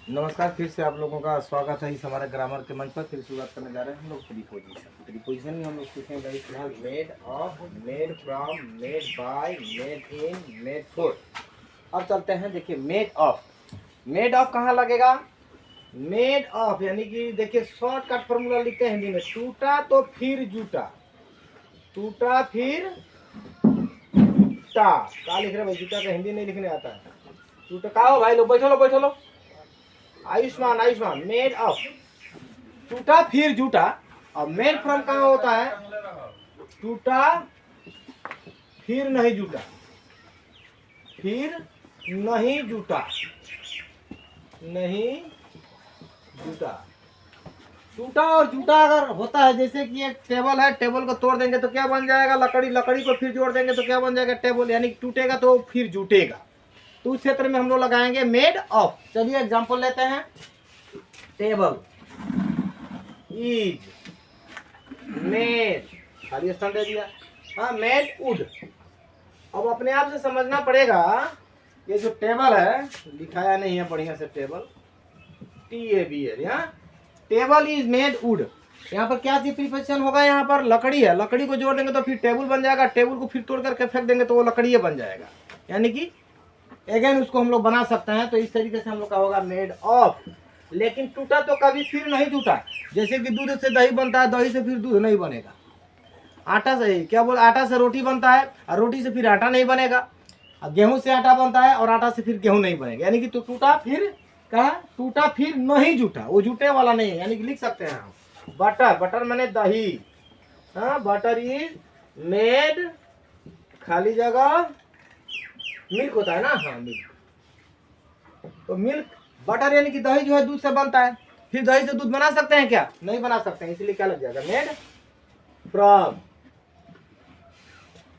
नमस्कार, फिर से आप लोगों का स्वागत है इस हमारे ग्रामर के मंच पर। फिर शुरुआत करने जा रहे हैं हम लोग प्रीपोजिशन में हम लोग सीखेंगे फिलहाल made of, made from, made by, made in, made for. अब चलते हैं, देखिए मेड ऑफ। मेड ऑफ कहाँ लगेगा? मेड ऑफ यानी कि देखिए शॉर्टकट फॉर्मूला लिखते हैं हिंदी में, टूटा तो फिर जूटा, टूटा फिर जूटा। क्या लिख रहे भाई? जूटा का हिंदी नहीं लिखने आता है। टूटा कहा हो भाई लोग? बैठो लो, बैठो लो। आयुष्मान, आयुष्मान। मेड ऑफ, टूटा फिर जूटा। और मेड फ्रॉम कहाँ होता है? टूटा फिर नहीं जूटा, फिर नहीं जूटा, नहीं जूटा। टूटा और जूटा अगर होता है, जैसे कि एक टेबल है, टेबल को तोड़ देंगे तो क्या बन जाएगा? लकड़ी, लकड़ी को फिर जोड़ देंगे तो क्या बन जाएगा? टेबल। यानी टूटेगा तो फिर जूटेगा। तो उस क्षेत्र में हम लोग लगाएंगे मेड ऑफ। चलिए एग्जांपल लेते हैं। टेबल इज मेड, खाली स्थान दे दिया। हाँ, मेड वुड। अब अपने आप से समझना पड़ेगा, ये जो टेबल है, लिखाया नहीं है बढ़िया से, टेबल TABL, यहाँ टेबल इज मेड वुड। यहाँ पर क्या चीज प्रीपोजिशन होगा? यहाँ पर लकड़ी है, लकड़ी को जोड़ देंगे तो फिर टेबल बन जाएगा, टेबल को फिर तोड़ करके फेंक देंगे तो वो लकड़ी बन जाएगा। यानी कि अगेन उसको हम लोग बना सकते हैं। तो इस तरीके से हम लोग का होगा मेड ऑफ। लेकिन टूटा तो कभी फिर नहीं टूटा। जैसे कि दूध से दही बनता है, दही से फिर दूध नहीं बनेगा। आटा से, क्या बोल, आटा से रोटी बनता है और रोटी से फिर आटा नहीं बनेगा। गेहूं से आटा बनता है और आटा से फिर गेहूं नहीं बनेगा। यानी कि तो टूटा फिर कहा, टूटा फिर नहीं जूटा, वो जूटे वाला नहीं है। यानी कि लिख सकते हैं हम बटर, बटर मैंने दही। हाँ, बटर इज मेड, खाली जगह मिल्क होता है ना। हाँ, मिल्क। तो मिल्क, बटर यानी कि दही जो है दूध से बनता है। फिर दही से दूध बना सकते हैं क्या? नहीं बना सकते हैं, इसलिए क्या लग जाएगा? Made from.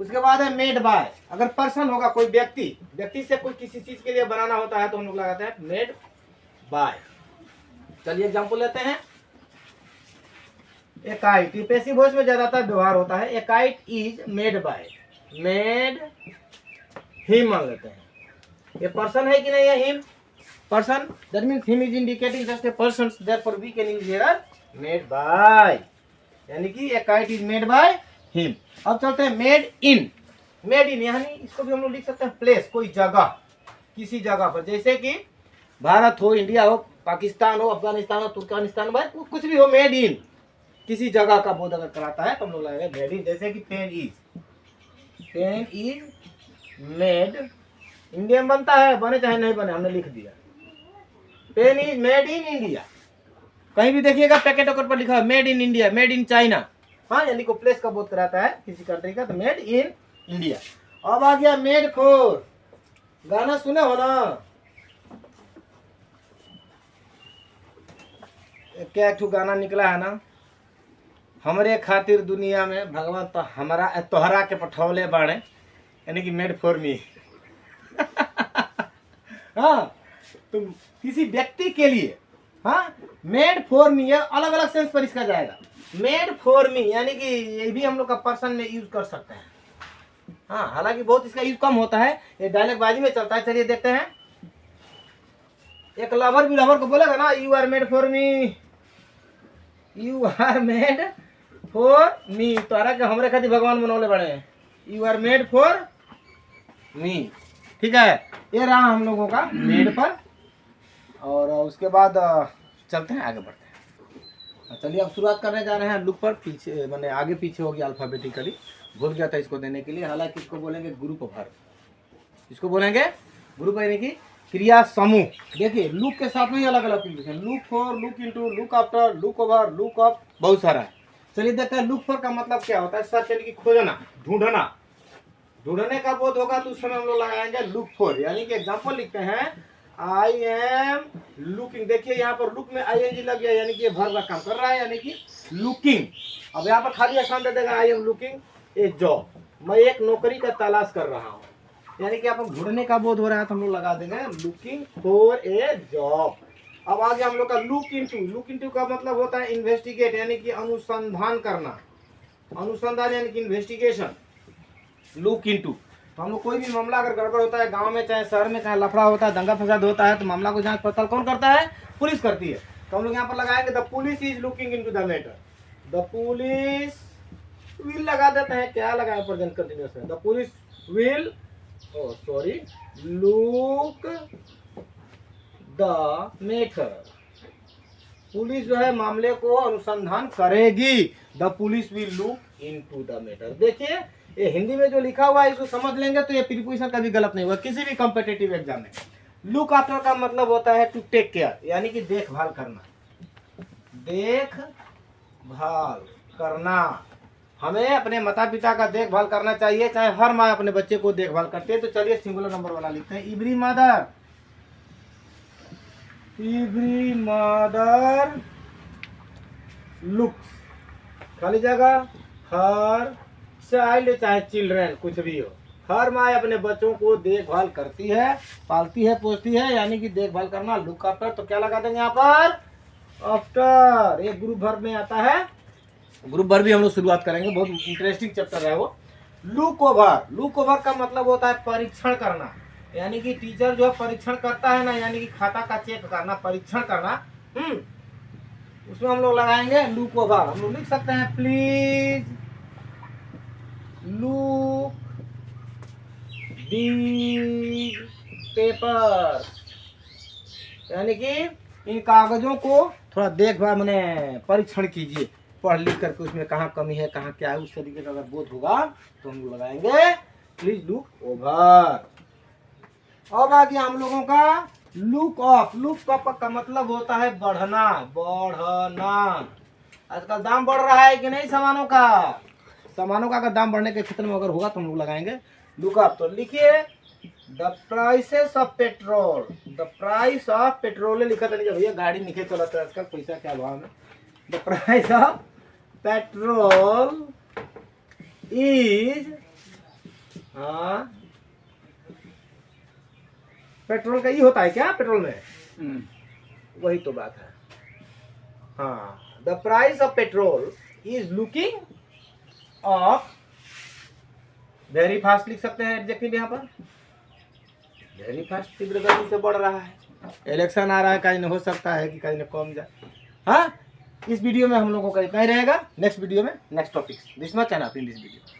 उसके बाद है मेड बाय। अगर पर्सन होगा, कोई व्यक्ति, व्यक्ति से कोई किसी चीज के लिए बनाना होता है तो हम लोग लगाते हैं मेड बाय। चलिए एग्जांपल लेते हैं। ए काइट, ये पैसिव वॉइस में ज्यादातर व्यवहार होता है। A kite is made by, made him मान लेते हैं। ये पर्सन है कि नहीं है? Him person, that means him is indicating just a person, therefore we can use here made by. यानी कि a kite is made by him. अब चलते हैं मेड इन। मेड इन यानी इसको भी हम लोग लिख सकते हैं प्लेस, कोई जगह, किसी जगह पर। जैसे कि भारत हो, इंडिया हो, पाकिस्तान हो, अफगानिस्तान हो, तुर्कमेनिस्तान हो, कुछ भी हो, मेड इन किसी जगह का बोध अगर कराता है तो हम लोग लगाएंगे मेड इन। जैसे कि pen is, pen is made, India में बनता है, बने चाहे नहीं बने, हमने लिख दिया। Pen is made in India. कहीं भी देखिएगा पैकेट वैकेट पर लिखा है made in India, made in China. हाँ, यानी को प्लेस का बोध कराता है किसी कंट्री का, तो मेड इन इंडिया। अब आ गया मेड फॉर। गाना सुने हो ना? क्या एक गाना निकला है ना, हमरे खातिर दुनिया में भगवान तो हमारा तोहरा के पठौले बाड़े, यानी कि मेड फॉर मी। हाँ, तो किसी व्यक्ति के लिए, हाँ, मेड फॉर मी, अलग अलग सेंस पर इसका जाएगा। मेड फॉर मी यानी कि ये भी हम लोग का पर्सन में यूज कर सकते हैं। हाँ, हालांकि बहुत इसका यूज कम होता है, ये डायलॉग बाजी में चलता है। चलिए देखते हैं। एक लवर भी लवर को बोलेगा ना, you are made for me, you are made for me. तोरा के हमरे खातिर भगवान बनौले बड़े हैं, you are made for me. ठीक है, ये रहा हम लोगों का मेड पर। और उसके बाद चलते हैं, आगे बढ़ते हैं। चलिए अब शुरुआत करने जा रहे हैं लुक पर। पीछे मैंने आगे पीछे हो गया अल्फाबेटिकली, भूल गया था इसको देने के लिए। हालांकि इसको बोलेंगे ग्रुप वर्ब, इसको बोलेंगे ग्रुप यानी कि क्रिया समूह। देखिए लुक के साथ में ही अलग अलग preposition, look for, look into, look after, look over, look up, बहुत सारा है। चलिए देखते हैं लुक फॉर का मतलब क्या होता है। सर्च यानी कि खोजना, ढूंढना, ढूंढने का बोध होगा तो उस समय हम लोग लगाएंगे लुक फॉर। यानी कि एग्जांपल लिखते हैं, आई एम लुकिंग। देखिए यहाँ पर लुक में ING लग गया, यानी कि वर्ब का काम कर रहा है, यानी कि लुकिंग। अब यहाँ पर खाली आसान दे देगा, I am looking A job, मैं एक नौकरी का तलाश कर रहा हूँ। यानी कि आप ढूंढने का बोध हो रहा है तो हम लोग लगा देंगे लुकिंग फॉर ए जॉब। अब आगे हम लोग का लुक इनटू। लुक इनटू का मतलब होता है इन्वेस्टिगेट, यानी कि अनुसंधान करना, अनुसंधान यानी कि इन्वेस्टिगेशन, लुक इनटू। तो हम लोग कोई भी मामला अगर गड़बड़ होता है गांव में चाहे शहर में चाहे लफड़ा होता है दंगा फसाद होता है तो मामला को जांच पड़ताल कौन करता है? पुलिस करती है। तो हम लोग यहाँ पर लगाएंगे the police is looking into the matter. The police will लगा देते हैं, क्या लगाए प्रेजेंट कंटिन्यूअस में, the police will look the matter. Police जो है मामले को अनुसंधान करेगी। The police will look into the matter. देखिए ये हिंदी में जो लिखा हुआ है इसको समझ लेंगे तो ये प्रीपोजिशन कभी गलत नहीं हुआ किसी भी कॉम्पिटिटिव एग्जाम में। लुक आफ्टर का मतलब होता है टू टेक केयर, यानी कि देखभाल करना। देखभाल करना, हमें अपने माता पिता का देखभाल करना चाहिए, चाहे हर माँ अपने बच्चे को देखभाल करती है। तो चलिए सिंगुलर नंबर वाला लिखते हैं। एवरी मदर लुक्स, खाली जगह, हर चाइल्ड चाहे चिल्ड्रेन कुछ भी हो, हर माँ अपने बच्चों को देखभाल करती है, पालती है, पोसती है, यानी कि देखभाल करना। लुक आफ्टर तो क्या लगा देंगे यहाँ पर? आफ्टर। एक ग्रुप वर्ब में आता है, ग्रुप वर्ब भी हम लोग शुरुआत करेंगे, बहुत इंटरेस्टिंग चैप्टर है वो। लुक ओवर, लुक ओवर का मतलब होता है परीक्षण करना, यानी कि टीचर जो है परीक्षण करता है ना, यानी कि खाता का चेक करना, परीक्षण करना। उसमें हम लोग लगाएंगे लुक ओवर। हम लोग लिख सकते हैं प्लीज लुक दीज पेपर, यानी कि इन कागजों को थोड़ा देखभाल मैंने परीक्षण कीजिए, पढ़ लिख करके उसमें कहाँ कमी है कहाँ क्या है उस तरीके का अगर बोध होगा तो हम लोग लगाएंगे प्लीज लुक ओवर। अब आ गया हम लोगों का लुक ऑफ। लुक ऑफ का मतलब होता है बढ़ना, बढ़ना। आजकल दाम बढ़ रहा है कि नहीं सामानों का? सामानों का अगर दाम बढ़ने के क्षेत्र में अगर होगा तो हम लोग लगाएंगे लुक अप। तो लिखिए the prices of petrol. The price of petrol लिखा था भैया, गाड़ी नीचे चला था आजकल, पैसा क्या भाव में। The price of petrol is, हाँ पेट्रोल का ही होता है क्या पेट्रोल में? वही तो बात है। हाँ, the price of petrol is looking of, very fast लिख सकते हैं एडजेक्टिव यहाँ पर। वेरी फास्ट तीव्र गति से बढ़ रहा है, इलेक्शन आ रहा है, कहीं हो सकता है कि कहीं न कम जाए। हाँ, इस वीडियो में हम लोगों का इतना ही रहेगा। नेक्स्ट वीडियो में next topic, this much and in this video.